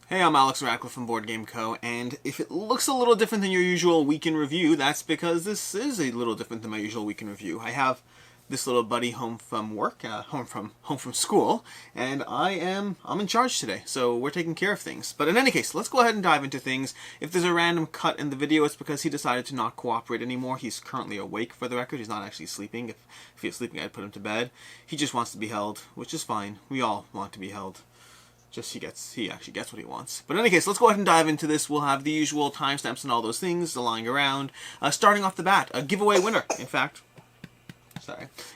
Hey, I'm Alex Ratcliffe from Board Game Co. And if it looks a little different than your usual week in review, that's because this is a little different than my usual week in review. I have this little buddy home from work, home from school, and I'm in charge today, so we're taking care of things. But in any case, let's go ahead and dive into things. If there's a random cut in the video, it's because he decided to not cooperate anymore. He's currently awake, for the record. He's not actually sleeping. If he was sleeping, I'd put him to bed. He just wants to be held, which is fine. We all want to be held. Just he actually gets what he wants. But in any case, let's go ahead and dive into this. We'll have the usual timestamps and all those things lying around. Starting off the bat, a giveaway winner, in fact.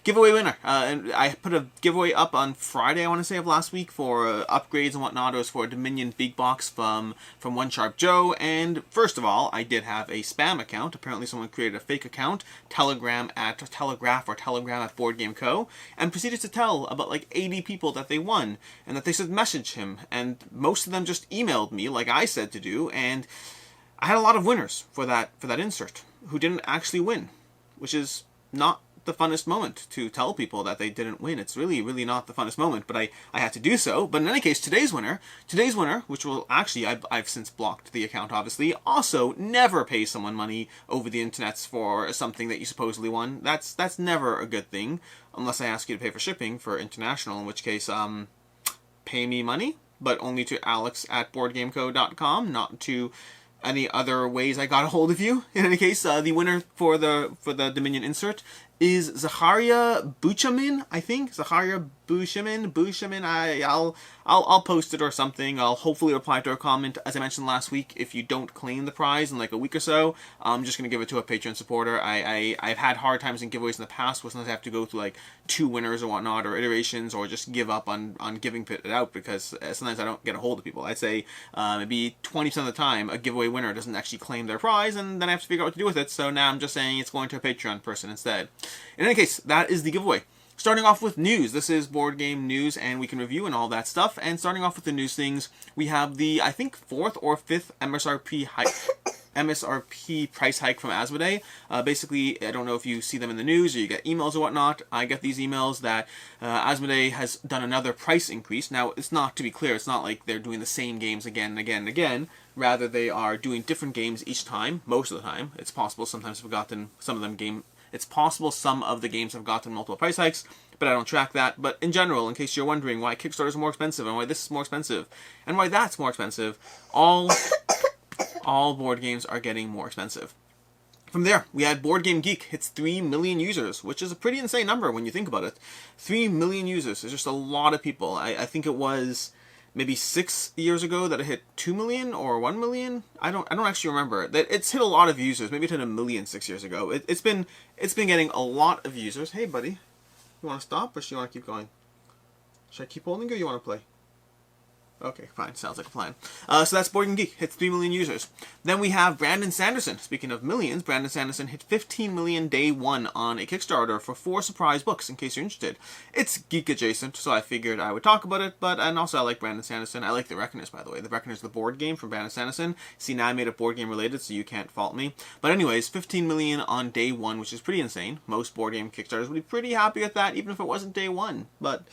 Giveaway winner. And I put a giveaway up on Friday, I want to say, of last week for upgrades and whatnot. It was for a Dominion Big Box from One Sharp Joe. And first of all, I did have a spam account. Apparently someone created a fake account, Telegraph at Board Game Co. and proceeded to tell about like 80 people that they won and that they should message him. And most of them just emailed me like I said to do. And I had a lot of winners for that insert who didn't actually win, which is not the funnest moment to tell people that they didn't win. It's really not the funnest moment, but I had to do so. But in any case, today's winner, which will actually, I've since blocked the account obviously, also never pay someone money over the internets for something that you supposedly won. That's never a good thing, unless I ask you to pay for shipping for international, in which case, pay me money, but only to alex@boardgameco.com, not to any other ways I got a hold of you. In any case, the winner for the Dominion insert is Zacharie Beauchemin, I think. Zacharie Beauchemin. I'll post it or something. I'll hopefully reply to a comment. As I mentioned last week, if you don't claim the prize in like a week or so, I'm just gonna give it to a Patreon supporter. I've had hard times in giveaways in the past where sometimes I have to go through like 2 winners or whatnot, or iterations, or just give up on giving it out because sometimes I don't get a hold of people. I'd say maybe 20% of the time a giveaway winner doesn't actually claim their prize, and then I have to figure out what to do with it. So now I'm just saying it's going to a Patreon person instead. In any case, that is the giveaway. Starting off with news. This is board game news and week in review and all that stuff. And starting off with the news things, we have the, I think, 4th or 5th MSRP price hike from Asmodee. Basically, I don't know if you see them in the news or you get emails or whatnot. I get these emails that Asmodee has done another price increase. Now, it's not, to be clear, it's not like they're doing the same games again and again and again. Rather, they are doing different games each time, most of the time. It's possible sometimes we've gotten It's possible some of the games have gotten multiple price hikes, but I don't track that. But in general, in case you're wondering why Kickstarters are more expensive and why this is more expensive and why that's more expensive, all board games are getting more expensive. From there, we had Board Game Geek hits 3 million users, which is a pretty insane number when you think about it. 3 million users is just a lot of people. I think it was maybe 6 years ago that it hit 2 million or 1 million. I don't actually remember. It's hit a lot of users. Maybe it hit 1 million 6 years ago. It's been getting a lot of users. Hey, buddy, you want to stop or should you want to keep going? Should I keep holding or you want to play? Okay, fine. Sounds like a plan. So that's Board Game Geek. Hits 3 million users. Then we have Brandon Sanderson. Speaking of millions, Brandon Sanderson hit 15 million day 1 on a Kickstarter for 4 surprise books, in case you're interested. It's geek adjacent, so I figured I would talk about it, and also I like Brandon Sanderson. I like The Reckoners, by the way. The Reckoners, the board game from Brandon Sanderson. See, now I made it board game related, so you can't fault me. But anyways, 15 million on day 1, which is pretty insane. Most board game Kickstarters would be pretty happy with that, even if it wasn't day 1. But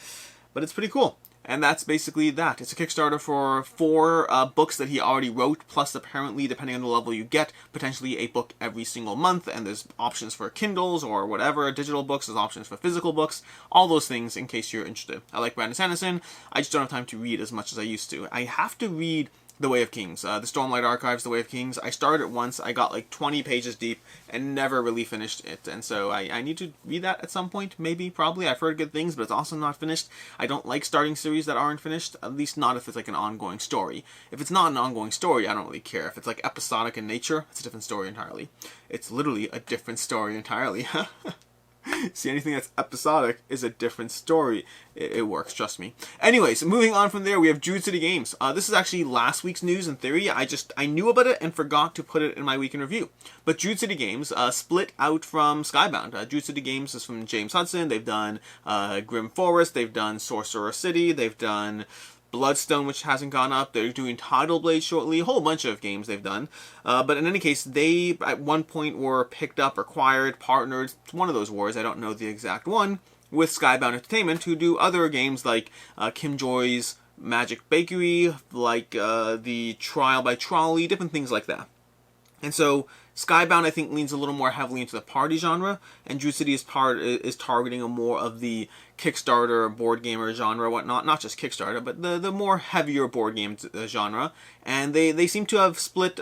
it's pretty cool. And that's basically that. It's a Kickstarter for 4 books that he already wrote, plus apparently, depending on the level you get, potentially a book every single month, and there's options for Kindles or whatever, digital books, there's options for physical books, all those things in case you're interested. I like Brandon Sanderson. I just don't have time to read as much as I used to. I have to read The Way of Kings, the Stormlight Archives, The Way of Kings. I started it once, I got like 20 pages deep, and never really finished it, and so I need to read that at some point, maybe, probably. I've heard good things, but it's also not finished. I don't like starting series that aren't finished, at least not if it's like an ongoing story. If it's not an ongoing story, I don't really care. If it's like episodic in nature, it's a different story entirely. It's literally a different story entirely. See, anything that's episodic is a different story. It works, trust me. Anyways, moving on from there, we have Druid City Games. This is actually last week's news in theory. I knew about it and forgot to put it in my week in review. But Druid City Games split out from Skybound. Druid City Games is from James Hudson. They've done Grim Forest. They've done Sorcerer City. They've done Bloodstone, which hasn't gone up. They're doing Tidal Blade shortly. A whole bunch of games they've done. But in any case, they at one point were picked up, acquired, partnered. It's one of those wars. I don't know the exact one. With Skybound Entertainment, who do other games like Kim Joy's Magic Bakery, like the Trial by Trolley, different things like that. And so Skybound, I think, leans a little more heavily into the party genre, and Druid City is targeting a more of the Kickstarter board gamer genre, whatnot. Not just Kickstarter, but the more heavier board game genre. And they seem to have split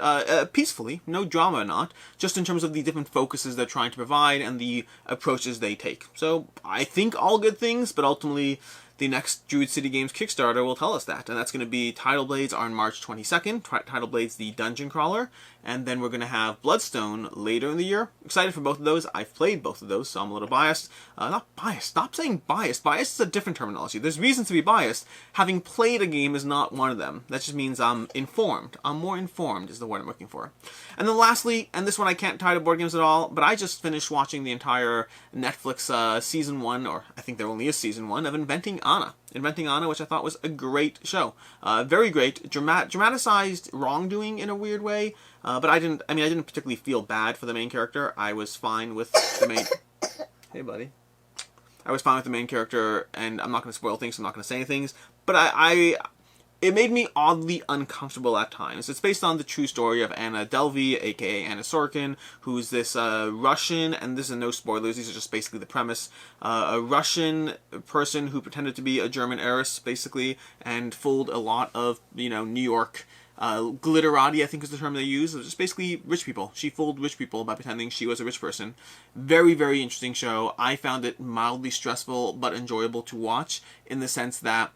peacefully, no drama or not, just in terms of the different focuses they're trying to provide and the approaches they take. So I think all good things, but ultimately the next Druid City Games Kickstarter will tell us that, and that's going to be Tidal Blades on March 22nd, Tidal Blades the Dungeon Crawler, and then we're going to have Bloodstone later in the year. Excited for both of those. I've played both of those, so I'm a little biased. Not biased. Stop saying biased. Biased is a different terminology. There's reasons to be biased. Having played a game is not one of them. That just means I'm informed. I'm more informed is the word I'm looking for. And then lastly, and this one I can't tie to board games at all, but I just finished watching the entire Netflix season 1, or I think there only is season 1, of Inventing Anna. Inventing Anna, which I thought was a great show. Very great. Dramatized wrongdoing in a weird way. But I didn't particularly feel bad for the main character. I was fine with the main... Hey, buddy. I was fine with the main character, and I'm not going to spoil things, so I'm not going to say anything. But it made me oddly uncomfortable at times. It's based on the true story of Anna Delvey, aka Anna Sorokin, who's this Russian, and this is no spoilers, these are just basically the premise, a Russian person who pretended to be a German heiress, basically, and fooled a lot of, New York glitterati, I think is the term they use. It was just basically rich people. She fooled rich people by pretending she was a rich person. Very, very interesting show. I found it mildly stressful but enjoyable to watch, in the sense that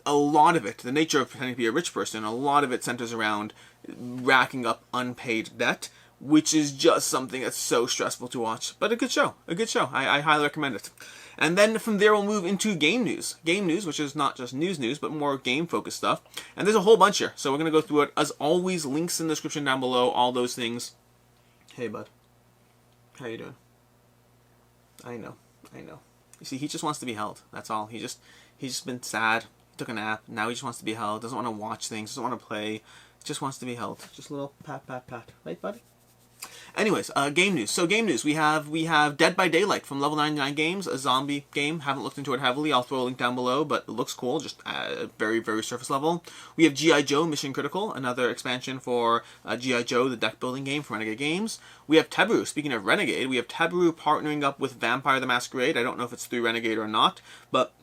a lot of it, the nature of pretending to be a rich person, a lot of it centers around racking up unpaid debt, which is just something that's so stressful to watch. But a good show. A good show. I highly recommend it. And then from there we'll move into game news. Game news, which is not just news, but more game-focused stuff. And there's a whole bunch here, so we're going to go through it. As always, links in the description down below, all those things. Hey, bud. How you doing? I know. You see, he just wants to be held. That's all. He's just been sad. He took a nap. Now he just wants to be held. Doesn't want to watch things. Doesn't want to play. Just wants to be held. Just a little pat, pat, pat. Right, buddy? Anyways, game news. So game news, we have Dead by Daylight from Level 99 Games, a zombie game. Haven't looked into it heavily. I'll throw a link down below, but it looks cool, just very, very surface level. We have G.I. Joe Mission Critical, another expansion for G.I. Joe, the deck building game from Renegade Games. We have Teburu. Speaking of Renegade, we have Teburu partnering up with Vampire the Masquerade. I don't know if it's through Renegade or not, but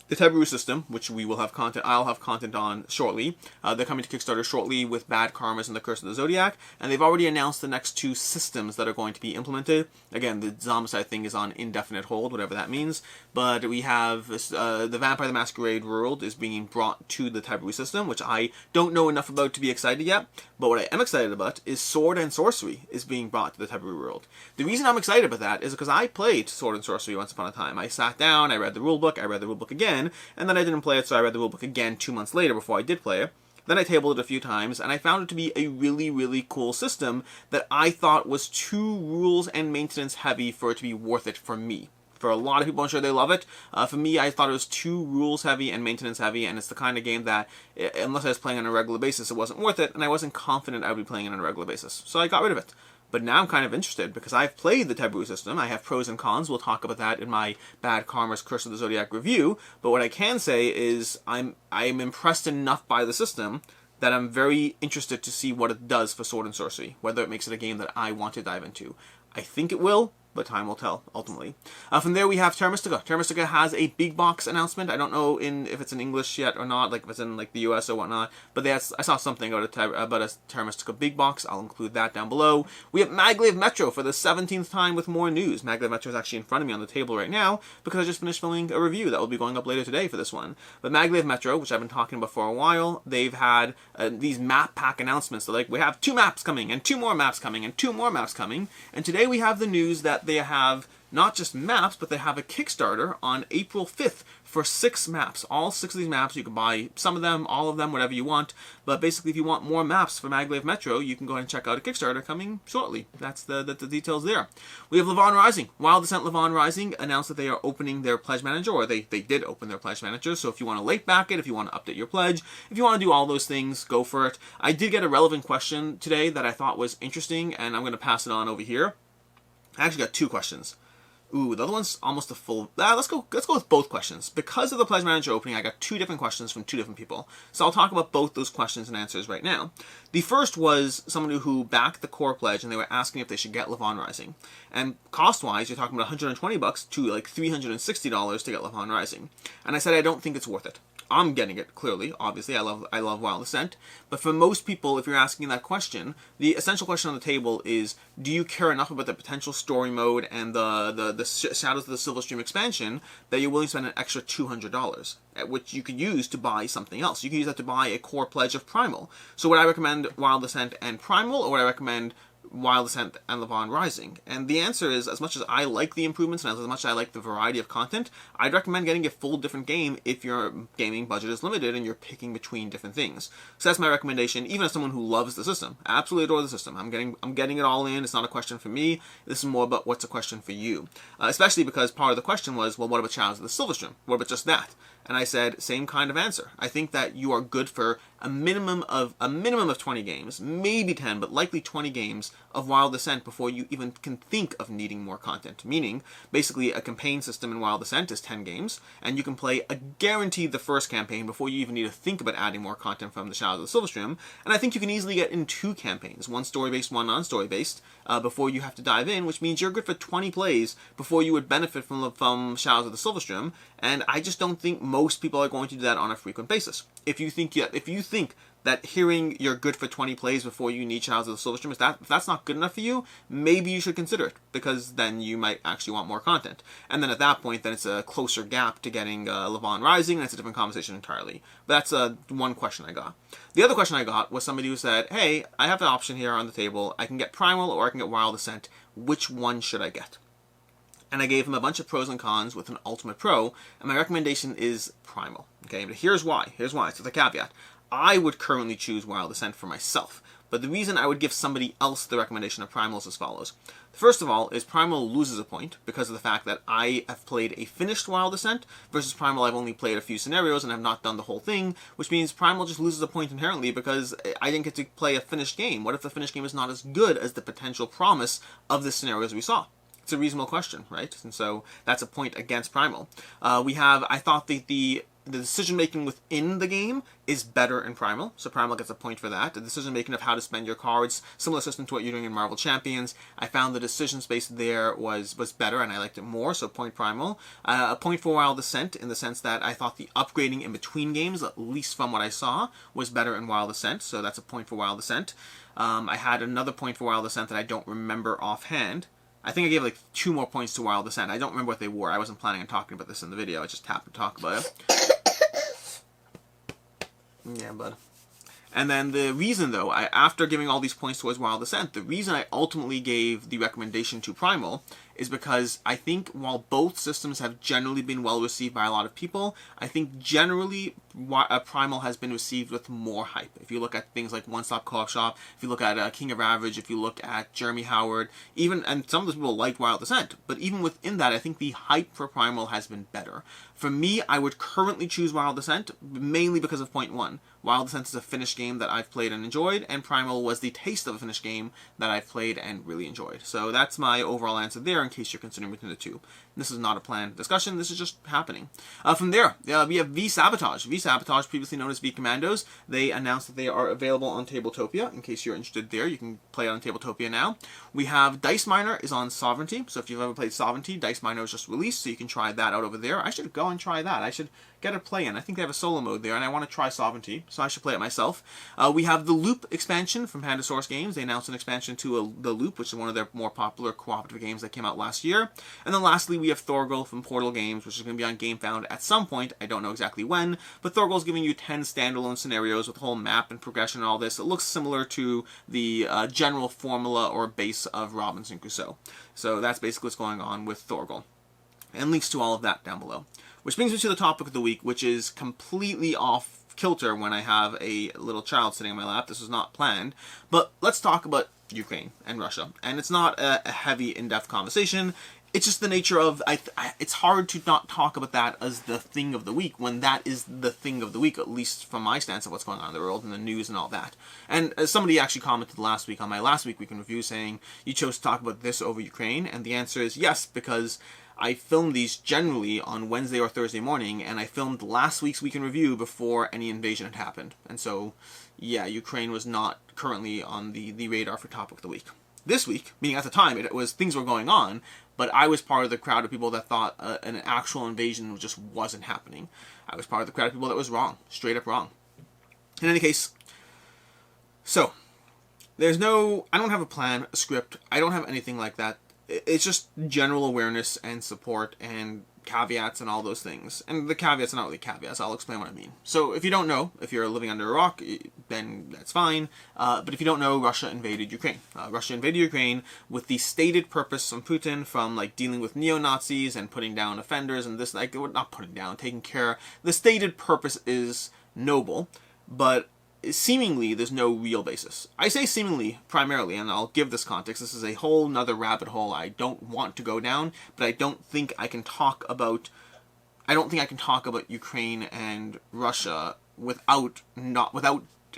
the Teburu system, which we will have content, I'll have content on shortly. They're coming to Kickstarter shortly with Bad Karmas and the Curse of the Zodiac, and they've already announced the next 2 systems that are going to be implemented. Again, the Zombicide thing is on indefinite hold, whatever that means. But we have the Vampire the Masquerade world is being brought to the Teburu system, which I don't know enough about to be excited yet. But what I am excited about is Sword and Sorcery is being brought to the Teburu world. The reason I'm excited about that is because I played Sword and Sorcery once upon a time. I sat down, I read the rulebook, I read the rulebook again, and then I didn't play it, so I read the rulebook again 2 months later before I did play it. Then I tabled it a few times, and I found it to be a really, really cool system that I thought was too rules and maintenance heavy for it to be worth it for me. For a lot of people, I'm sure they love it. For me, I thought it was too rules heavy and maintenance heavy, and it's the kind of game that, unless I was playing on a regular basis, it wasn't worth it, and I wasn't confident I would be playing it on a regular basis. So I got rid of it. But now I'm kind of interested, because I've played the Teburu system. I have pros and cons. We'll talk about that in my Bad Karma's Curse of the Zodiac review. But what I can say is I'm impressed enough by the system that I'm very interested to see what it does for Sword and Sorcery, whether it makes it a game that I want to dive into. I think it will, but time will tell, ultimately. From there, we have Terra Mystica. Terra Mystica has a big box announcement. I don't know if it's in English yet or not, like if it's in like the US or whatnot, but I saw something about a Terra Mystica big box. I'll include that down below. We have Maglev Metro for the 17th time with more news. Maglev Metro is actually in front of me on the table right now, because I just finished filming a review that will be going up later today for this one. But Maglev Metro, which I've been talking about for a while, they've had these map pack announcements. They're like, we have 2 maps coming, and 2 more maps coming, and 2 more maps coming. And today we have the news that they have not just maps, but they have a Kickstarter on April 5th for 6 maps. All 6 of these maps, you can buy some of them, all of them, whatever you want. But basically, if you want more maps for Maglev Metro, you can go ahead and check out a Kickstarter coming shortly. That's the details there. We have Lavon Rising. Wild Descent Lavon Rising announced that they are opening their pledge manager, or they did open their pledge manager. So if you want to late back it, if you want to update your pledge, if you want to do all those things, go for it. I did get a relevant question today that I thought was interesting, and I'm going to pass it on over here. I actually got 2 questions. Ooh, the other one's almost a full... let's go with both questions. Because of the Pledge Manager opening, I got 2 different questions from 2 different people. So I'll talk about both those questions and answers right now. The first was someone who backed the core pledge, and they were asking if they should get Lavon Rising. And cost-wise, you're talking about $120 to like $360 to get Lavon Rising. And I said I don't think it's worth it. I'm getting it, clearly, obviously. I love Wild Ascent. But for most people, if you're asking that question, the essential question on the table is, do you care enough about the potential story mode and the Shadows of the Silverstream expansion that you're willing to spend an extra $200, which you could use to buy something else? You could use that to buy a core pledge of Primal. So would I recommend Wild Ascent and Primal, or would I recommend Wild Ascent and Lavon Rising? And the answer is, as much as I like the improvements and as much as I like the variety of content, I'd recommend getting a full different game if your gaming budget is limited and you're picking between different things. So that's my recommendation, even as someone who loves the system. I absolutely adore the system. I'm getting it all in. It's not a question for me. This is more about what's a question for you. Especially because part of the question was, well, what about Shadows of the Silverstream? What about just that? And I said, same kind of answer. I think that you are good for a minimum of 20 games, maybe 10, but likely 20 games of Wild Ascent before you even can think of needing more content. Meaning, basically, a campaign system in Wild Ascent is 10 games, and you can play a guaranteed the first campaign before you even need to think about adding more content from the Shadows of the Silverstream. And I think you can easily get in 2 campaigns, one story-based, one non-story-based, before you have to dive in, which means you're good for 20 plays before you would benefit from Shadows of the Silverstream. And I just don't think most people are going to do that on a frequent basis. If you think that hearing you're good for 20 plays before you need Shadows of the Silverstream, if that's not good enough for you, maybe you should consider it, because then you might actually want more content. And then at that point, then it's a closer gap to getting Lavon Rising, and it's a different conversation entirely. But that's one question I got. The other question I got was somebody who said, hey, I have an option here on the table. I can get Primal or I can get Wild Ascent. Which one should I get? And I gave him a bunch of pros and cons with an ultimate pro, and my recommendation is Primal. Okay, but here's why. So the caveat. I would currently choose Wild Ascent for myself, but the reason I would give somebody else the recommendation of Primal is as follows. First of all, is Primal loses a point because of the fact that I have played a finished Wild Ascent versus Primal I've only played a few scenarios and have not done the whole thing, which means Primal just loses a point inherently because I didn't get to play a finished game. What if the finished game is not as good as the potential promise of the scenarios we saw? It's a reasonable question, right? And so that's a point against Primal. I thought the decision-making within the game is better in Primal, so Primal gets a point for that. The decision-making of how to spend your cards, similar system to what you're doing in Marvel Champions. I found the decision space there was better, and I liked it more, so point Primal. A point for Wild Ascent, in the sense that I thought the upgrading in between games, at least from what I saw, was better in Wild Ascent, so that's a point for Wild Ascent. I had another point for Wild Ascent that I don't remember offhand. I think I gave like 2 more points to Wild Ascent. I don't remember what they were. I wasn't planning on talking about this in the video. I just happened to talk about it. Yeah, bud. And then the reason, though, after giving all these points towards Wild Ascent, the reason I ultimately gave the recommendation to Primal is because I think while both systems have generally been well received by a lot of people, I think generally Primal has been received with more hype. If you look at things like One Stop Co-op Shop, if you look at King of Average, if you look at Jeremy Howard, and some of those people liked Wild Ascent, but even within that, I think the hype for Primal has been better. For me, I would currently choose Wild Ascent, mainly because of point 1. Wild Ascent is a finished game that I've played and enjoyed, and Primal was the taste of a finished game that I've played and really enjoyed. So that's my overall answer there, in case you're considering between the two. This is not a planned discussion, this is just happening. From there, we have V-Sabotage. V-Sabotage, previously known as V-Commandos, they announced that they are available on Tabletopia. In case you're interested there, you can play it on Tabletopia now. We have Dice Miner is on Sovereignty, so if you've ever played Sovereignty, Dice Miner is just released, so you can try that out over there. I should go and try that. I should get a play in. I think they have a solo mode there, and I want to try Sovereignty, so I should play it myself. We have the Loop expansion from Pandasaurus Games. They announced an expansion to the Loop, which is one of their more popular cooperative games that came out last year. And then lastly, we have Thorgal from Portal Games, which is going to be on GameFound at some point. I don't know exactly when, but Thorgal's giving you 10 standalone scenarios with a whole map and progression and all this. It looks similar to the general formula or base of Robinson Crusoe. So that's basically what's going on with Thorgal. And links to all of that down below. Which brings me to the topic of the week, which is completely off kilter when I have a little child sitting on my lap. This was not planned. But let's talk about Ukraine and Russia. And it's not a heavy, in-depth conversation. it's just the nature of, it's hard to not talk about that as the thing of the week when that is the thing of the week, at least from my stance of what's going on in the world and the news and all that. And somebody actually commented last week on my last week in review saying, you chose to talk about this over Ukraine, and the answer is yes, because I filmed these generally on Wednesday or Thursday morning, and I filmed last week's week in review before any invasion had happened. And so, yeah, Ukraine was not currently on the radar for topic of the week. This week, meaning at the time, it was things were going on, but I was part of the crowd of people that thought an actual invasion just wasn't happening. I was part of the crowd of people that was wrong, straight up wrong. In any case, so, I don't have a plan, a script, I don't have anything like that. It's just general awareness and support and caveats and all those things. And the caveats are not really caveats, I'll explain what I mean. So if you don't know, if you're living under a rock, then that's fine. But if you don't know, Russia invaded Ukraine. Russia invaded Ukraine with the stated purpose from Putin, from like dealing with neo-Nazis and putting down offenders and this, like, not putting down, taking care. The stated purpose is noble, but seemingly there's no real basis. I say seemingly primarily, and I'll give this context. This is a whole nother rabbit hole I don't want to go down, but I don't think I can talk about Ukraine and Russia without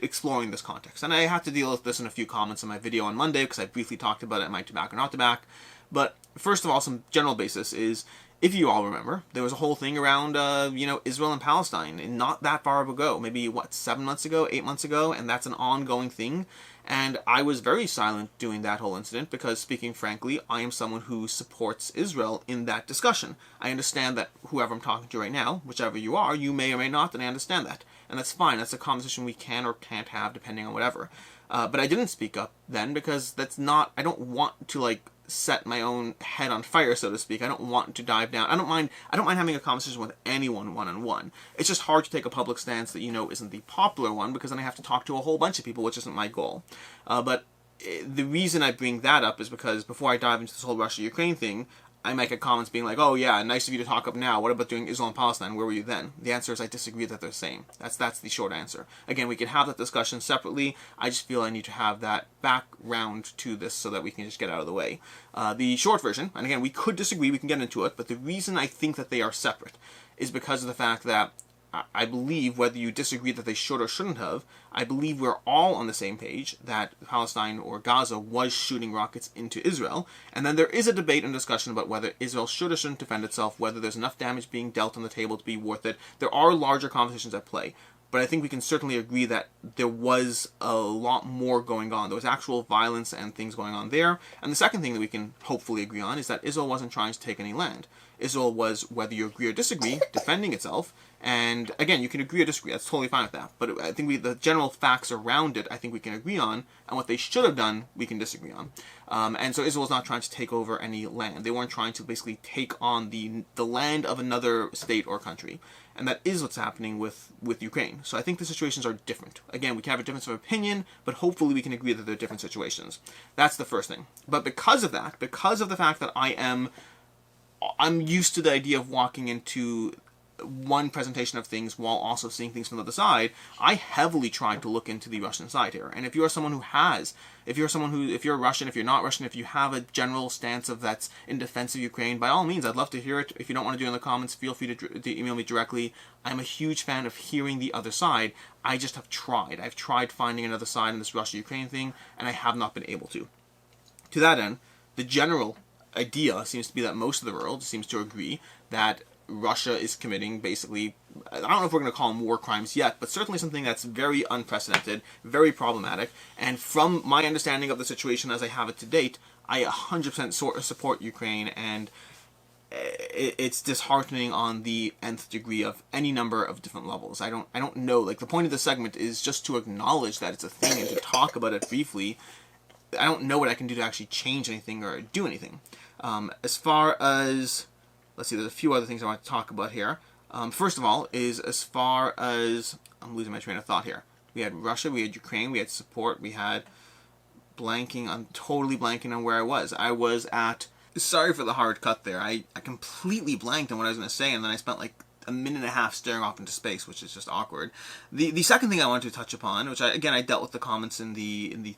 exploring this context. And I have to deal with this in a few comments in my video on Monday because I briefly talked about it in my Tobacco Not Tobacco. But first of all, some general basis is, if you all remember, there was a whole thing around, Israel and Palestine, and not that far ago, maybe, 7 months ago, 8 months ago, and that's an ongoing thing. And I was very silent during that whole incident because, speaking frankly, I am someone who supports Israel in that discussion. I understand that whoever I'm talking to right now, whichever you are, you may or may not, and I understand that. And that's fine. That's a conversation we can or can't have depending on whatever. But I didn't speak up then because I don't want to, set my own head on fire, so to speak. I don't want to dive down. I don't mind having a conversation with anyone one-on-one. It's just hard to take a public stance that isn't the popular one, because then I have to talk to a whole bunch of people, which isn't my goal. But the reason I bring that up is because before I dive into this whole Russia-Ukraine thing, I might get comments being like, oh yeah, nice of you to talk up now. What about doing Israel and Palestine? Where were you then? The answer is I disagree that they're the same. That's the short answer. Again, we can have that discussion separately. I just feel I need to have that background to this so that we can just get out of the way. The short version, and again, we could disagree, we can get into it, but the reason I think that they are separate is because of the fact that I believe, whether you disagree that they should or shouldn't have, I believe we're all on the same page that Palestine or Gaza was shooting rockets into Israel, and then there is a debate and discussion about whether Israel should or shouldn't defend itself, whether there's enough damage being dealt on the table to be worth it. There are larger conversations at play, but I think we can certainly agree that there was a lot more going on. There was actual violence and things going on there. And the second thing that we can hopefully agree on is that Israel wasn't trying to take any land. Israel was, whether you agree or disagree, defending itself. And again, you can agree or disagree. That's totally fine with that. But I think the general facts around it, I think we can agree on. And what they should have done, we can disagree on. And so Israel was not trying to take over any land. They weren't trying to basically take on the land of another state or country. And that is what's happening with Ukraine. So I think the situations are different. Again, we can have a difference of opinion, but hopefully we can agree that they're different situations. That's the first thing. But because of that, because of the fact that I'm used to the idea of walking into one presentation of things while also seeing things from the other side, I heavily tried to look into the Russian side here. And if you're if you're Russian, if you're not Russian, if you have a general stance of that's in defense of Ukraine, by all means, I'd love to hear it. If you don't want to do it in the comments, feel free to email me directly. I'm a huge fan of hearing the other side. I just have tried. I've tried finding another side in this Russia-Ukraine thing, and I have not been able to. To that end, the general idea seems to be that most of the world seems to agree that Russia is committing basically, I don't know if we're going to call them war crimes yet, but certainly something that's very unprecedented, very problematic, and from my understanding of the situation as I have it to date, I 100% support Ukraine, and it's disheartening on the nth degree of any number of different levels. I don't know, the point of this segment is just to acknowledge that it's a thing and to talk about it briefly. I don't know what I can do to actually change anything or do anything. As far as, let's see, there's a few other things I want to talk about here. First of all, is as far as, I'm losing my train of thought here. We had Russia, we had Ukraine, we had support, we had I'm totally blanking on where I was. I was at, sorry for the hard cut there. I completely blanked on what I was going to say, and then I spent a minute and a half staring off into space, which is just awkward. The second thing I wanted to touch upon, which I dealt with the comments in the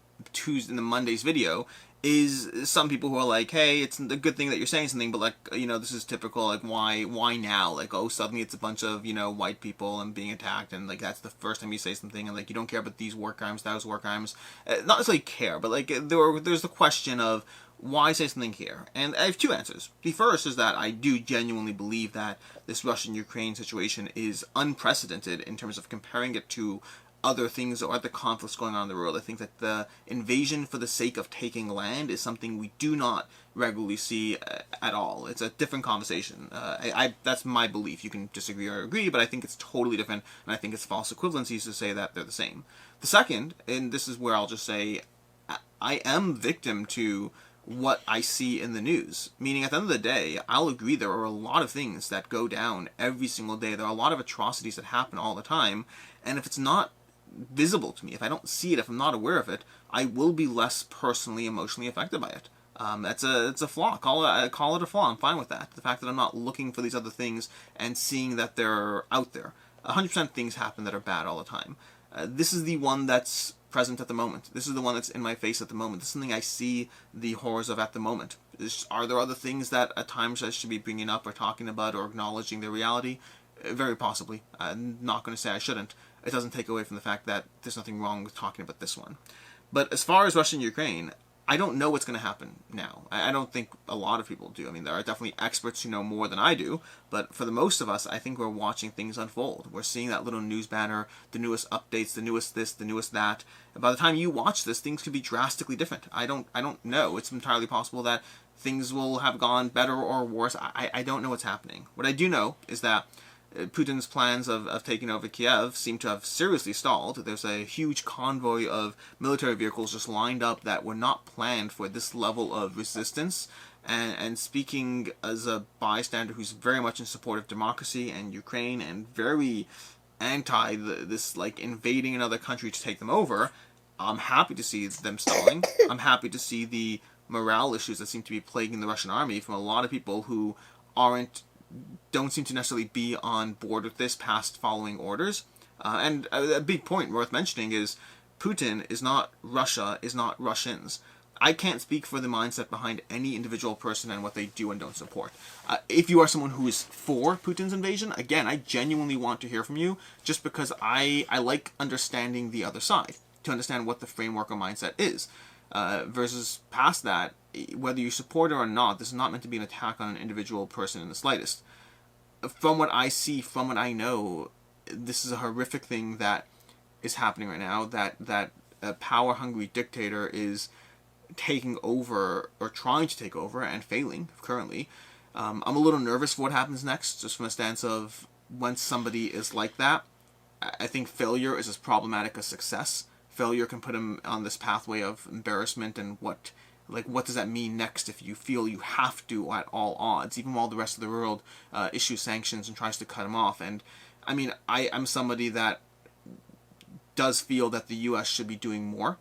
Monday's video, is some people who are like, hey, it's a good thing that you're saying something, but like, you know, this is typical, like, why now? Like, oh, suddenly it's a bunch of, you know, white people and being attacked, and like that's the first time you say something, and like you don't care about these war crimes, those war crimes. Not necessarily care, but like there's the question of why say something here? And I have two answers. The first is that I do genuinely believe that this Russian-Ukraine situation is unprecedented in terms of comparing it to other things or other conflicts going on in the world. I think that the invasion for the sake of taking land is something we do not regularly see at all. It's a different conversation. That's my belief. You can disagree or agree, but I think it's totally different, and I think it's false equivalencies to say that they're the same. The second, and this is where I'll just say, I am victim to what I see in the news. Meaning, at the end of the day, I'll agree there are a lot of things that go down every single day. There are a lot of atrocities that happen all the time, and if it's not visible to me, if I don't see it, if I'm not aware of it, I will be less personally, emotionally affected by it. It's a flaw. Call it a flaw. I'm fine with that. The fact that I'm not looking for these other things and seeing that they're out there. 100% things happen that are bad all the time. This is the one that's present at the moment. This is the one that's in my face at the moment. This is something I see the horrors of at the moment. Are there other things that at times I should be bringing up or talking about or acknowledging their reality? Very possibly. I'm not going to say I shouldn't. It doesn't take away from the fact that there's nothing wrong with talking about this one. But as far as Russia and Ukraine, I don't know what's going to happen now. I don't think a lot of people do. I mean, there are definitely experts who know more than I do, but for the most of us, I think we're watching things unfold. We're seeing that little news banner, the newest updates, the newest this, the newest that. And by the time you watch this, things could be drastically different. I don't know. It's entirely possible that things will have gone better or worse. I don't know what's happening. What I do know is that Putin's plans of taking over Kiev seem to have seriously stalled. There's a huge convoy of military vehicles just lined up that were not planned for this level of resistance. And speaking as a bystander who's very much in support of democracy and Ukraine and very anti this like invading another country to take them over, I'm happy to see them stalling. I'm happy to see the morale issues that seem to be plaguing the Russian army from a lot of people who don't seem to necessarily be on board with this past following orders. And a big point worth mentioning is Putin is not Russia, is not Russians. I can't speak for the mindset behind any individual person and what they do and don't support. If you are someone who is for Putin's invasion, again, I genuinely want to hear from you, just because I like understanding the other side, to understand what the framework or mindset is. Versus past that, whether you support it or not, this is not meant to be an attack on an individual person in the slightest. From what I see, from what I know, this is a horrific thing that is happening right now, that a power-hungry dictator is taking over, or trying to take over, and failing currently. I'm a little nervous for what happens next, just from a stance of when somebody is like that. I think failure is as problematic as success. Failure can put him on this pathway of embarrassment, and what does that mean next if you feel you have to at all odds, even while the rest of the world issues sanctions and tries to cut him off. And I mean, I'm somebody that does feel that the U.S. should be doing more.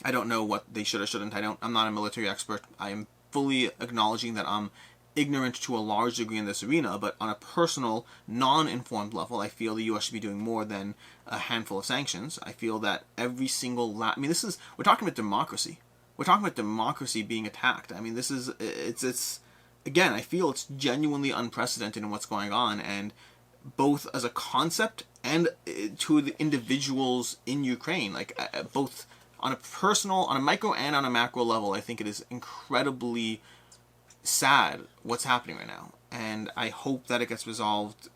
I don't know what they should or shouldn't. I'm not a military expert. I am fully acknowledging that I'm ignorant to a large degree in this arena, but on a personal, non-informed level, I feel the U.S. should be doing more than a handful of sanctions. I feel that every single I mean, we're talking about democracy. We're talking about democracy being attacked. I mean, it's again, I feel it's genuinely unprecedented in what's going on, and both as a concept and to the individuals in Ukraine, like both on a micro and on a macro level, I think it is incredibly sad what's happening right now. And I hope that it gets resolved,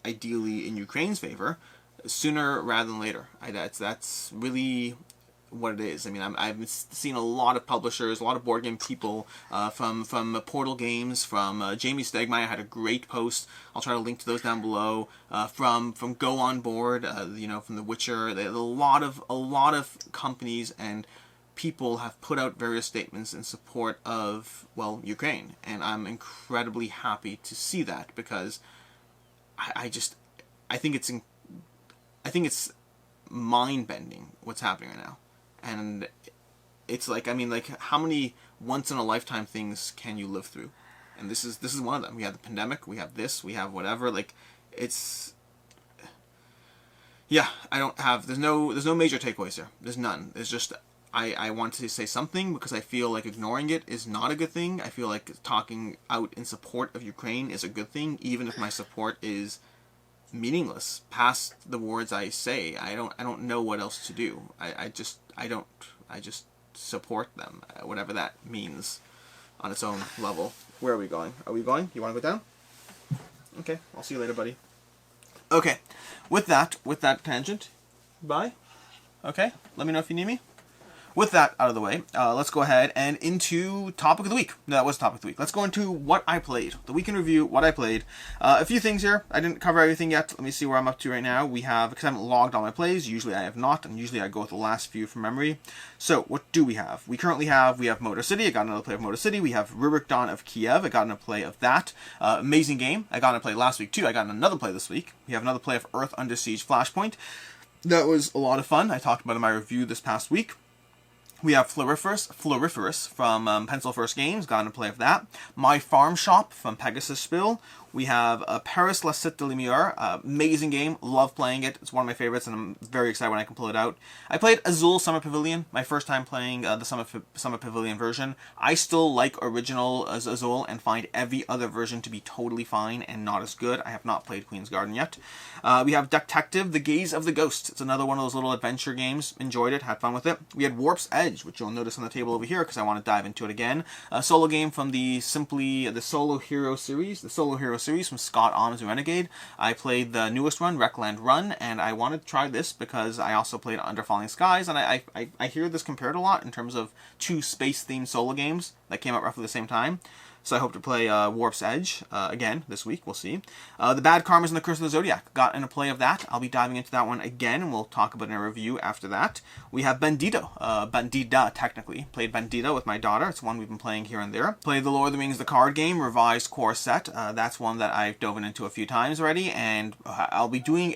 ideally in Ukraine's favor, sooner rather than later. That's really what it is. I mean, I've seen a lot of publishers, a lot of board game people, from Portal Games, from Jamie Stegmaier had a great post. I'll try to link to those down below. From Go On Board, from The Witcher. A lot of companies and people have put out various statements in support of, well, Ukraine, and I'm incredibly happy to see that, because I think it's mind-bending what's happening right now. And it's like, I mean, like, how many once-in-a-lifetime things can you live through? And this is one of them. We have the pandemic, we have this, we have whatever. Like, it's, yeah, I don't have, there's no major takeaways here. There's none. It's just, I want to say something because I feel like ignoring it is not a good thing. I feel like talking out in support of Ukraine is a good thing, even if my support is meaningless past the words I say. I don't know what else to do. I just support them, whatever that means on its own level. Where are we going? Are we going? You want to go down? Okay, I'll see you later, buddy. Okay, with that tangent, bye. Okay, let me know if you need me. With that out of the way, let's go ahead and into topic of the week. No, that was topic of the week. Let's go into what I played. The week in review, what I played. A few things here. I didn't cover everything yet. Let me see where I'm up to right now. We have, because I haven't logged all my plays, usually I have not, and usually I go with the last few from memory. So, what do we have? We have Motor City. I got another play of Motor City. We have Rurik Dawn of Kiev. I got another play of that. Amazing game. I got a play last week too. I got another play this week. We have another play of Earth Under Siege Flashpoint. That was a lot of fun. I talked about it in my review this past week. We have Floriferous from Pencil First Games, got into play of that. My Farm Shop from Pegasus Spill. We have Paris La Cite de Lumière, amazing game, love playing it. It's one of my favorites, and I'm very excited when I can pull it out. I played Azul Summer Pavilion, my first time playing the Summer Pavilion version. I still like original Azul and find every other version to be totally fine and not as good. I have not played Queen's Garden yet. We have Detective, The Gaze of the Ghost. It's another one of those little adventure games. Enjoyed it, had fun with it. We had Warp's Edge, which you'll notice on the table over here because I want to dive into it again. A solo game from the Solo Hero series from Scott Alms and Renegade. I played the newest one, Wreckland Run, and I wanted to try this because I also played Under Falling Skies, and I hear this compared a lot in terms of two space-themed solo games that came out roughly the same time. So I hope to play Warp's Edge again this week. We'll see. The Bad Karmas and the Curse of the Zodiac. Got in a play of that. I'll be diving into that one again, and we'll talk about it in a review after that. We have Bandito. Bandida, technically. Played Bandito with my daughter. It's one we've been playing here and there. Played The Lord of the Rings, the card game, revised core set. That's one that I've dove into a few times already, and I'll be doing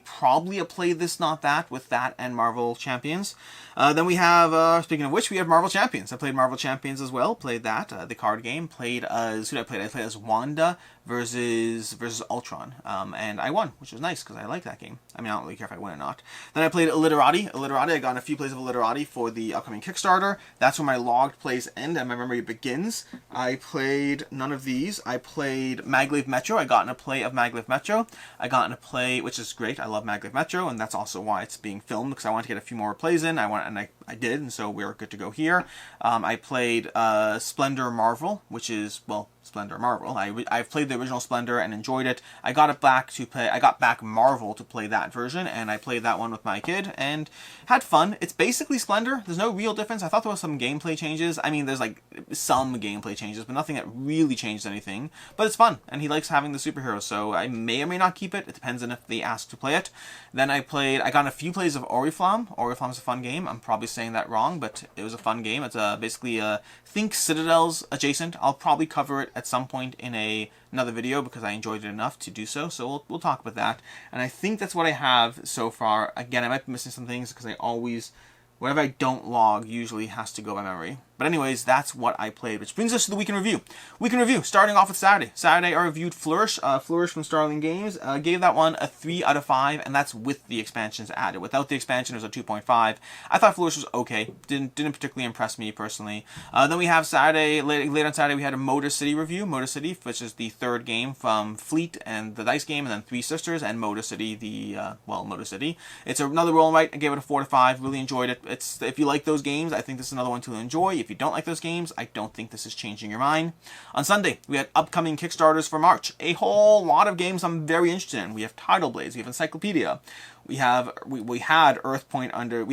probably a play this, not that, with that and Marvel Champions. Then we have, speaking of which, we have Marvel Champions. I played Marvel Champions as well. Played that, the card game. Played as, who did I play? I played as Wanda versus Ultron. And I won, which was nice because I like that game. I mean, I don't really care if I win or not. Then I played Illiterati. I got in a few plays of Illiterati for the upcoming Kickstarter. That's where my logged plays end and my memory begins. I played none of these. I played Maglev Metro. I got in a play of Maglev Metro. I got in a play, which is great. I love Maglev Metro, and that's also why it's being filmed, because I wanted to get a few more plays in. I did, and so we're good to go here. I played Splendor Marvel, which is, well, Splendor Marvel. I've played the original Splendor and enjoyed it. I got back Marvel to play that version, and I played that one with my kid and had fun. It's basically Splendor. There's no real difference. I thought there was some gameplay changes. I mean, there's like some gameplay changes, but nothing that really changed anything. But it's fun, and he likes having the superheroes, so I may or may not keep it. It depends on if they ask to play it. Then I got a few plays of Oriflamme. Oriflamme's a fun game. I'm probably saying that wrong, but it was a fun game. It's basically think Citadel's adjacent. I'll probably cover it at some point in another video because I enjoyed it enough to do so. So we'll talk about that. And I think that's what I have so far. Again, I might be missing some things because whatever I don't log usually has to go by memory. But anyways, that's what I played, which brings us to the Week in Review. Week in Review, starting off with Saturday. Saturday, I reviewed Flourish. Flourish from Starling Games. Gave that one a 3 out of 5, and that's with the expansions added. Without the expansion, it was a 2.5. I thought Flourish was okay. Didn't particularly impress me, personally. Then we have Saturday, late on Saturday, we had a Motor City review. Motor City, which is the third game from Fleet and the Dice Game, and then Three Sisters, and Motor City, Motor City. It's another roll and write. I gave it a 4 to 5. Really enjoyed it. If you like those games, I think this is another one to enjoy. If you don't like those games, I don't think this is changing your mind. On Sunday, we had upcoming Kickstarters for March. A whole lot of games I'm very interested in. We have Tidal Blades, we have Encyclopedia. We had Earth Under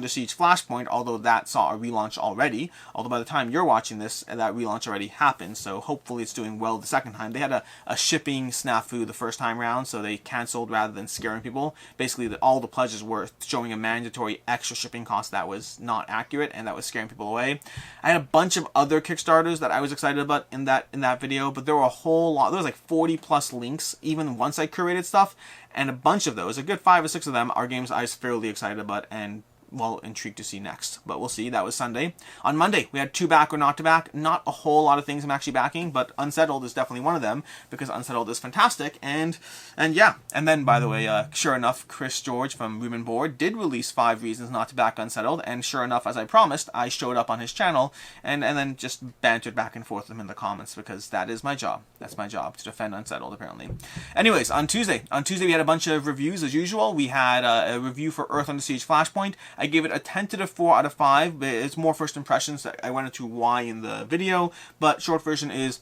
Siege Flashpoint, although that saw a relaunch already. Although by the time you're watching this, that relaunch already happened, so hopefully it's doing well the second time. They had a shipping snafu the first time round, so they canceled rather than scaring people. Basically, all the pledges were showing a mandatory extra shipping cost that was not accurate, and that was scaring people away. I had a bunch of other Kickstarters that I was excited about in that video, but there were a whole lot. There was like 40 plus links, even once I curated stuff. And a bunch of those, a good 5 or 6 of them, are games I was fairly excited about and well, intrigued to see next. But we'll see. That was Sunday. On Monday, we had 2 back or not to back. Not a whole lot of things I'm actually backing, but Unsettled is definitely one of them, because Unsettled is fantastic. And yeah. And then, by the way, sure enough, Chris George from Room and Board did release 5 reasons not to back Unsettled, and sure enough, as I promised, I showed up on his channel, and then just bantered back and forth with him in the comments, because that is my job. That's my job, to defend Unsettled, apparently. Anyways, on Tuesday we had a bunch of reviews as usual. We had a review for Earth Under Siege Flashpoint. I gave it a tentative 4 out of 5, but it's more first impressions. I went into why in the video, but short version is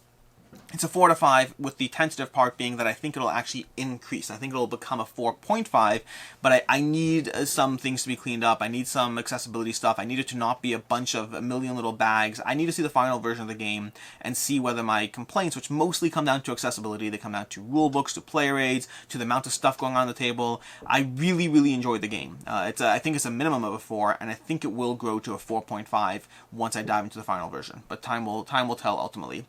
it's a 4 out of 5, with the tentative part being that I think it'll actually increase. I think it'll become a 4.5, but I need some things to be cleaned up. I need some accessibility stuff. I need it to not be a bunch of a million little bags. I need to see the final version of the game and see whether my complaints, which mostly come down to accessibility, they come down to rule books, to player aids, to the amount of stuff going on the table. I really, really enjoyed the game. I think it's a minimum of a 4, and I think it will grow to a 4.5 once I dive into the final version. But time will tell ultimately.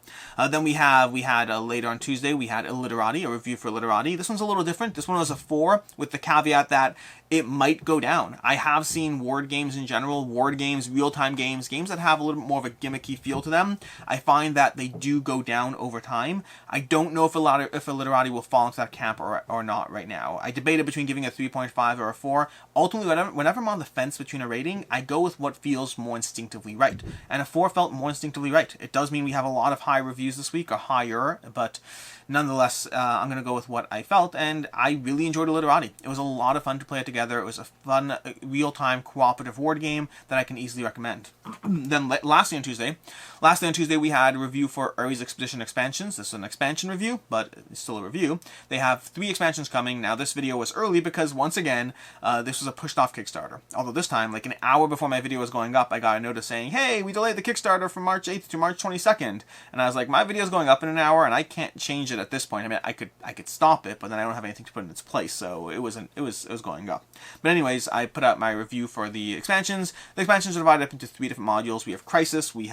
Then we had later on Tuesday, we had Illiterati, a review for Illiterati. This one's a little different. This one was a 4, with the caveat that it might go down. I have seen word games in general, word games, real-time games, games that have a little bit more of a gimmicky feel to them. I find that they do go down over time. I don't know if Illiterati will fall into that camp or not right now. I debated between giving a 3.5 or a 4. Ultimately, whenever I'm on the fence between a rating, I go with what feels more instinctively right. And a 4 felt more instinctively right. It does mean we have a lot of high reviews this week, or higher, but nonetheless, I'm going to go with what I felt, and I really enjoyed Illiterati. It was a lot of fun to play it together. It was a fun, real-time, cooperative word game that I can easily recommend. Then lastly on Tuesday, we had a review for Ares Expedition expansions. This is an expansion review, but it's still a review. They have 3 expansions coming. Now, this video was early because, once again, this was a pushed-off Kickstarter. Although this time, like an hour before my video was going up, I got a notice saying, hey, we delayed the Kickstarter from March 8th to March 22nd. And I was like, my video's going up in an hour, and I can't change it at this point. I mean, I could stop it, but then I don't have anything to put in its place, so it was going up. But anyways, I put out my review for the expansions. The expansions are divided up into 3 different modules. We have Crisis, we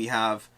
have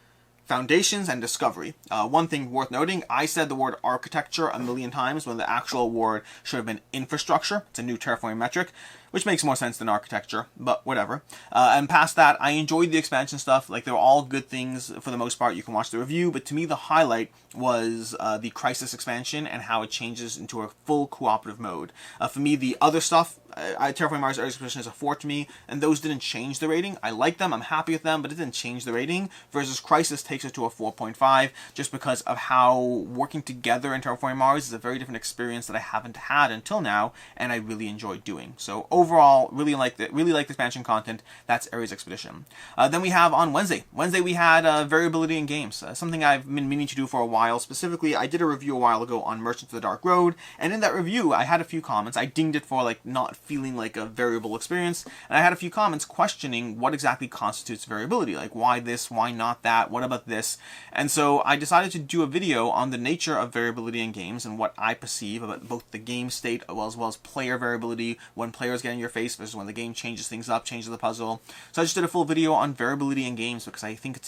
Foundations, and Discovery. One thing worth noting, I said the word architecture a million times when the actual word should have been infrastructure. It's a new terraforming metric, which makes more sense than architecture, but whatever. And past that, I enjoyed the expansion stuff. Like, they were all good things for the most part. You can watch the review, but to me, the highlight was the Crisis expansion and how it changes into a full cooperative mode. For me, the other stuff, Terraforming Mars Ares Expedition is a 4 to me, and those didn't change the rating. I like them, I'm happy with them, but it didn't change the rating, versus Crisis takes it to a 4.5, just because of how working together in Terraforming Mars is a very different experience that I haven't had until now, and I really enjoyed doing. So overall, really like the expansion content. That's Ares Expedition. Then we have on Wednesday we had Variability in Games, something I've been meaning to do for a while. Specifically, I did a review a while ago on Merchants of the Dark Road, and in that review, I had a few comments. I dinged it for like not feeling like a variable experience, and I had a few comments questioning what exactly constitutes variability, like why this, why not that, what about this. And so I decided to do a video on the nature of variability in games and what I perceive about both the game state as well as player variability, when players get in your face versus when the game changes things up, changes the puzzle. So I just did a full video on variability in games because I think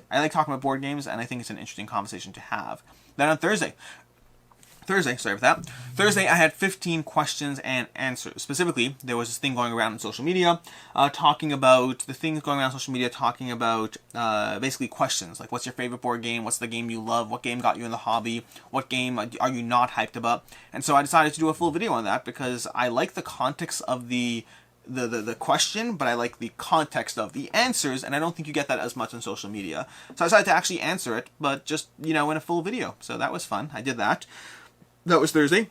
I like talking about board games, and I think it's an interesting conversation to have. Then on Thursday, I had 15 questions and answers. Specifically, there was this thing going around on social media, talking about basically questions, like what's your favorite board game, what's the game you love, what game got you in the hobby, what game are you not hyped about. And so I decided to do a full video on that because I like the context of the question, but I like the context of the answers, and I don't think you get that as much on social media. So I decided to actually answer it, but just, in a full video. So that was fun. I did that. That was Thursday.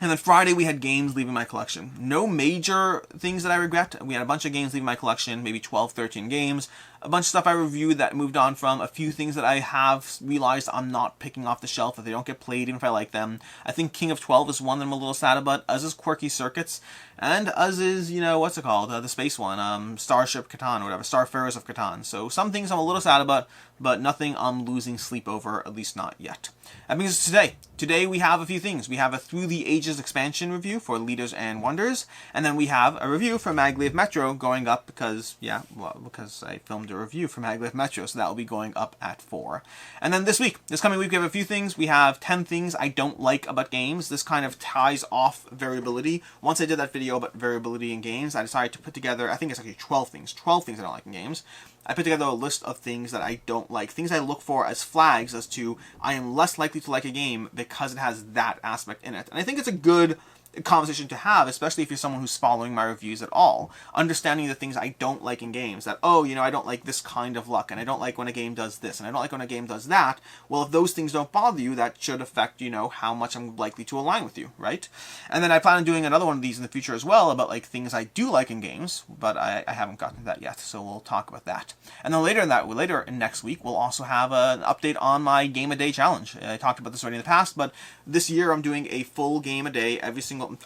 And then Friday, we had games leaving my collection. No major things that I regret. We had a bunch of games leaving my collection, maybe 12, 13 games. A bunch of stuff I reviewed that moved on from. A few things that I have realized I'm not picking off the shelf if they don't get played, even if I like them. I think King of 12 is one that I'm a little sad about, as is Quirky Circuits, and as is, the space one, Starship Catan, or whatever, Starfarers of Catan. So some things I'm a little sad about, but nothing I'm losing sleep over, at least not yet. That brings us to today. Today we have a few things. We have a Through the Ages Ages expansion review for Leaders and Wonders, and then we have a review for Maglev Metro going up because, yeah, well, because I filmed a review for Maglev Metro, so that will be going up at 4. And then this coming week, we have a few things. We have 10 things I don't like about games. This kind of ties off variability. Once I did that video about variability in games, I decided to put together, I think it's actually 12 things I don't like in games. I put together a list of things that I don't like, things I look for as flags as to I am less likely to like a game because it has that aspect in it. And I think it's a good conversation to have, especially if you're someone who's following my reviews at all. Understanding the things I don't like in games, that, oh, you know, I don't like this kind of luck, and I don't like when a game does this, and I don't like when a game does that. Well, if those things don't bother you, that should affect, you know, how much I'm likely to align with you, right? And then I plan on doing another one of these in the future as well, about like things I do like in games, but I haven't gotten to that yet, so we'll talk about that. And then later in next week, we'll also have an update on my Game a Day challenge. I talked about this already in the past, but this year I'm doing a full game a day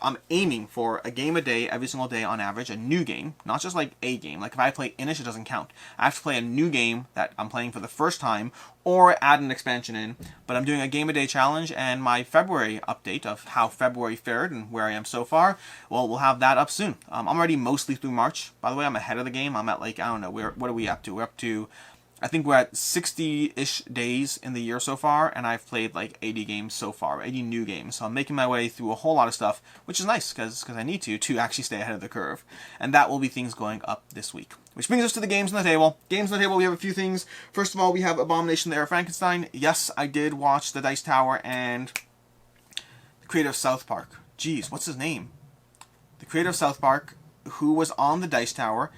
I'm aiming for a game a day every single day on average, a new game, not just like a game. Like if I play Inish, it doesn't count. I have to play a new game that I'm playing for the first time or add an expansion in. But I'm doing a game a day challenge, and my February update of how February fared and where I am so far, well, we'll have that up soon. I'm already mostly through March. By the way, I'm ahead of the game. I'm at like, I don't know, what are we up to? We're up to, I think we're at 60-ish days in the year so far, and I've played like 80 games so far, 80 new games. So I'm making my way through a whole lot of stuff, which is nice because I need to actually stay ahead of the curve. And that will be things going up this week. Which brings us to the games on the table. Games on the table, we have a few things. First of all, we have Abomination the Heir of Frankenstein. Yes, I did watch the Dice Tower and the creator of South Park. Jeez, what's his name? The creator of South Park, who was on the Dice Tower,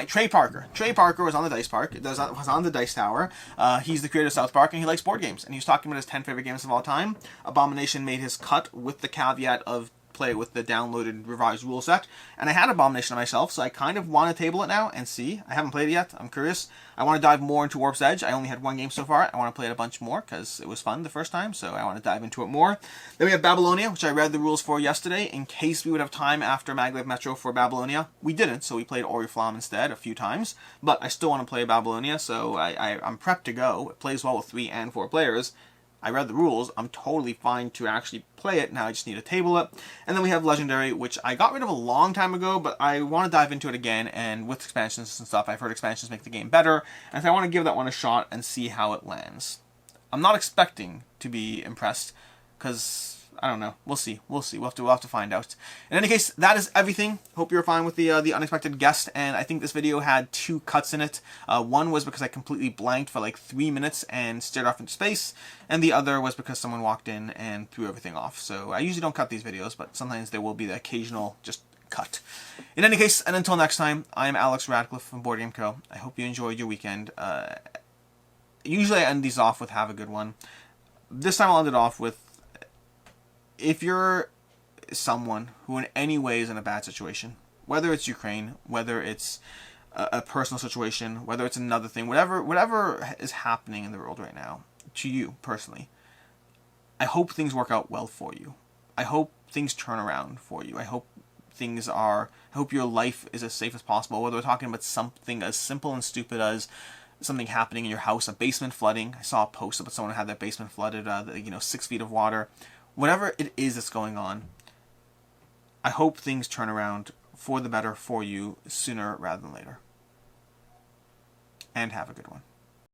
Trey Parker. Trey Parker was on the was on the Dice Tower. He's the creator of South Park, and he likes board games. And he was talking about his 10 favorite games of all time. Abomination made his cut with the caveat of play with the downloaded revised rule set, and I had Abomination on myself, so I kind of want to table it now and see. I haven't played it yet. I'm curious. I want to dive more into Warp's Edge. I only had one game so far. I want to play it a bunch more because it was fun the first time, so I want to dive into it more. Then we have Babylonia, which I read the rules for yesterday in case we would have time after Maglev Metro for Babylonia. We didn't, so we played Oriflamme instead a few times, but I still want to play Babylonia, so I'm prepped to go. It plays well with 3 and 4 players. I read the rules. I'm totally fine to actually play it. Now I just need to table it. And then we have Legendary, which I got rid of a long time ago, but I want to dive into it again. And with expansions and stuff, I've heard expansions make the game better. And so I want to give that one a shot and see how it lands. I'm not expecting to be impressed because I don't know. We'll see. We'll have to find out. In any case, that is everything. Hope you're fine with the unexpected guest. And I think this video had 2 cuts in it. One was because I completely blanked for like 3 minutes and stared off into space. And the other was because someone walked in and threw everything off. So I usually don't cut these videos, but sometimes there will be the occasional just cut. In any case, and until next time, I am Alex Radcliffe from Board Game Co. I hope you enjoyed your weekend. Usually I end these off with have a good one. This time I'll end it off with, if you're someone who in any way is in a bad situation, whether it's Ukraine, whether it's a personal situation, whether it's another thing, whatever is happening in the world right now, to you personally, I hope things work out well for you. I hope things turn around for you. I hope your life is as safe as possible, whether we're talking about something as simple and stupid as something happening in your house, a basement flooding. I saw a post about someone who had their basement flooded, 6 feet of water. Whatever it is that's going on, I hope things turn around for the better for you sooner rather than later. And have a good one.